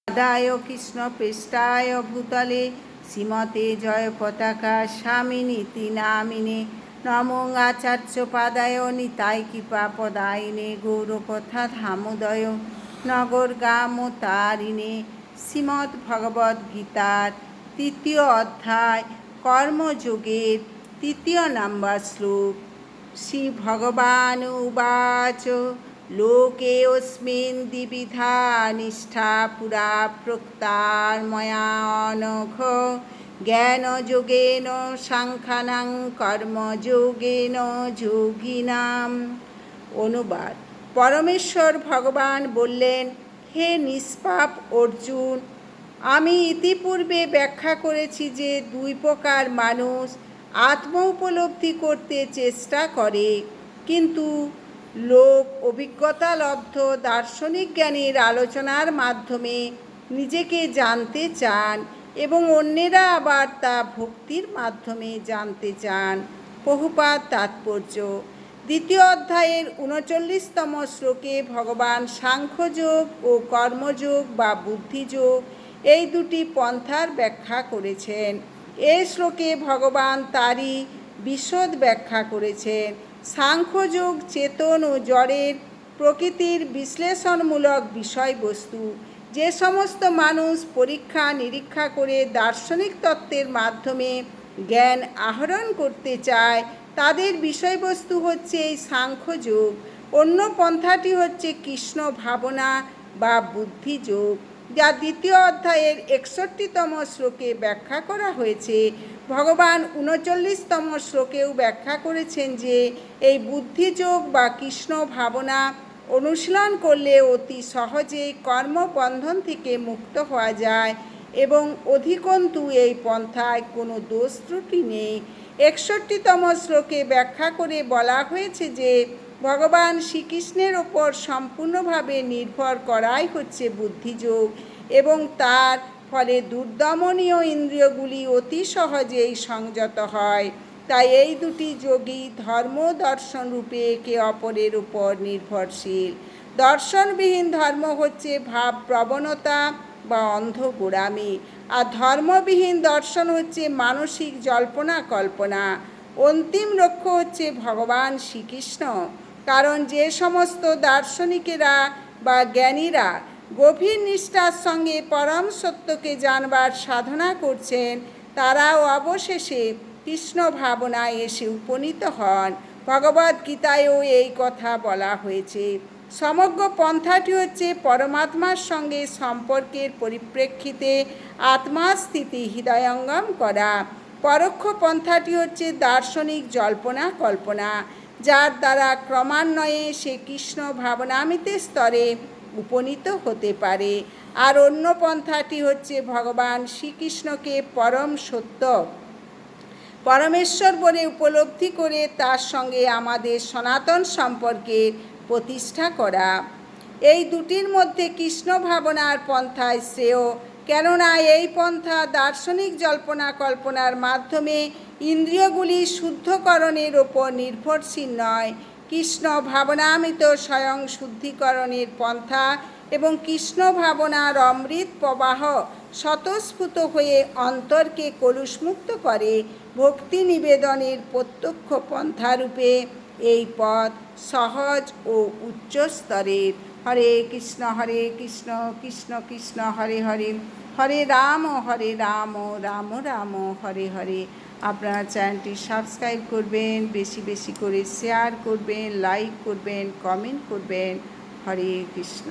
আদায় কৃষ্ণ পৃষ্ঠায় ভূতলে শ্রীমতে জয় পতাকা স্বামিনীতি নামিনে নমো আচার্য পাদায় নিতাই কৃপা পদায়িনে গৌরকথা ধামোদয় নগর গাম তারিণে। শ্রীমদ্ ভগবদ্ গীতার ৩য় অধ্যায় কর্মযোগের ৩য় নম্বর শ্লোক। শ্রী ভগবান উবাচ লোকে অস্মিন দ্বিবিধা নিষ্ঠা পুরা প্রোক্তার ময়া অনঘ জ্ঞানযোগেন সাংখ্যানাং কর্মযোগেন যোগিনাম। অনুবাদ: পরমেশ্বর ভগবান বললেন, হে নিষ্পাপ অর্জুন, আমি ইতিপূর্বে ব্যাখ্যা করেছি যে দুই প্রকার মানুষ আত্ম উপলব্ধি করতে চেষ্টা করে, কিন্তু লোক অভিজ্ঞতালব্ধ দার্শনিক জ্ঞানের আলোচনার মাধ্যমে নিজেকে জানতে চান এবং অন্যেরা আবার তা ভক্তির মাধ্যমে জানতে চান। প্রভুপাদ তাৎপর্য: ২য় অধ্যায়ের ৩৯তম শ্লোকে ভগবান সাংখ্যযোগ ও কর্মযোগ বা বুদ্ধিযোগ এই দুটি পন্থার ব্যাখ্যা করেছেন। এই শ্লোকে ভগবান তারই বিশদ ব্যাখ্যা করেছেন। সাংখ্যযোগ চেতন ও জড়ের প্রকৃতির বিশ্লেষণমূলক বিষয়বস্তু। যে সমস্ত মানুষ পরীক্ষা নিরীক্ষা করে দার্শনিক তত্ত্বের মাধ্যমে জ্ঞান আহরণ করতে চায়, তাদের বিষয়বস্তু হচ্ছে এই সাংখ্যযোগ। অন্য পন্থাটি হচ্ছে কৃষ্ণ ভাবনা বা বুদ্ধিযোগ, যা ২য় অধ্যায়ের ৬১তম শ্লোকে ব্যাখ্যা করা হয়েছে। ভগবান ৩৯তম শ্লোকেও ব্যাখ্যা করেছেন যে এই বুদ্ধিযোগ বা কৃষ্ণ ভাবনা অনুশীলন করলে অতি সহজেই কর্মবন্ধন থেকে মুক্ত হওয়া যায় এবং অধিকন্তু এই পন্থায় কোনো দোষ ত্রুটি নেই। ৬১তম শ্লোকে ব্যাখ্যা করে বলা হয়েছে যে ভগবান শ্রীকৃষ্ণের ওপর সম্পূর্ণভাবে নির্ভর করাই হচ্ছে বুদ্ধিযোগ এবং তার ফলে দুর্দমনীয় ইন্দ্রিয়গুলি অতি সহজেই সংযত হয়। তাই এই দুটি যোগই ধর্ম দর্শন রূপে একে অপরের উপর নির্ভরশীল। দর্শনবিহীন ধর্ম হচ্ছে ভাব প্রবণতা বা অন্ধ গোড়ামি, আর ধর্মবিহীন দর্শন হচ্ছে মানসিক জল্পনা কল্পনা। অন্তিম লক্ষ্য হচ্ছে ভগবান শ্রীকৃষ্ণ। কারণ যে সমস্ত দার্শনিকেরা বা জ্ঞানীরা গভীর নিষ্ঠার সঙ্গে পরম সত্যকে জানবার সাধনা করছেন, তারাও অবশেষে কৃষ্ণ ভাবনায় এসে উপনীত হন। ভগবদ্গীতায়ও এই কথা বলা হয়েছে। সমগ্র পন্থাটি হচ্ছে পরমাত্মার সঙ্গে সম্পর্কের পরিপ্রেক্ষিতে আত্মার স্থিতি হৃদয়ঙ্গম করা। পরোক্ষ পন্থাটি হচ্ছে দার্শনিক জল্পনা কল্পনা, যার দ্বারা ক্রমান্বয়ে সে কৃষ্ণ ভাবনামৃত স্তরে উপনীত হতে পারে। আর অন্য পন্থাটি হচ্ছে ভগবান শ্রীকৃষ্ণকে পরম সত্য পরমেশ্বর বলে উপলব্ধি করে তার সঙ্গে আমাদের সনাতন সম্পর্কের প্রতিষ্ঠা করা। এই দুটির মধ্যে কৃষ্ণ ভাবনার পন্থায় শ্রেয়, কেননা এই পন্থা দার্শনিক জল্পনা কল্পনার মাধ্যমে ইন্দ্রিয়গুলি শুদ্ধকরণের ওপর নির্ভরশীল নয়। কৃষ্ণ ভাবনামৃত স্বয়ং শুদ্ধিকরণের পন্থা এবং কৃষ্ণ ভাবনার অমৃত প্রবাহ স্বতঃস্ফূর্ত হয়ে অন্তরকে কলুষমুক্ত করে। ভক্তি নিবেদনের প্রত্যক্ষ পন্থারূপে এই পথ সহজ ও উচ্চ স্তরের। হরে কৃষ্ণ কৃষ্ণ কৃষ্ণ হরে হরে, হরে রাম রাম রাম হরে হরে। আপনারা চ্যানেলটি সাবস্ক্রাইব করবেন, বেশি বেশি করে শেয়ার করবেন, লাইক করবেন, কমেন্ট করবেন। হরে কৃষ্ণ।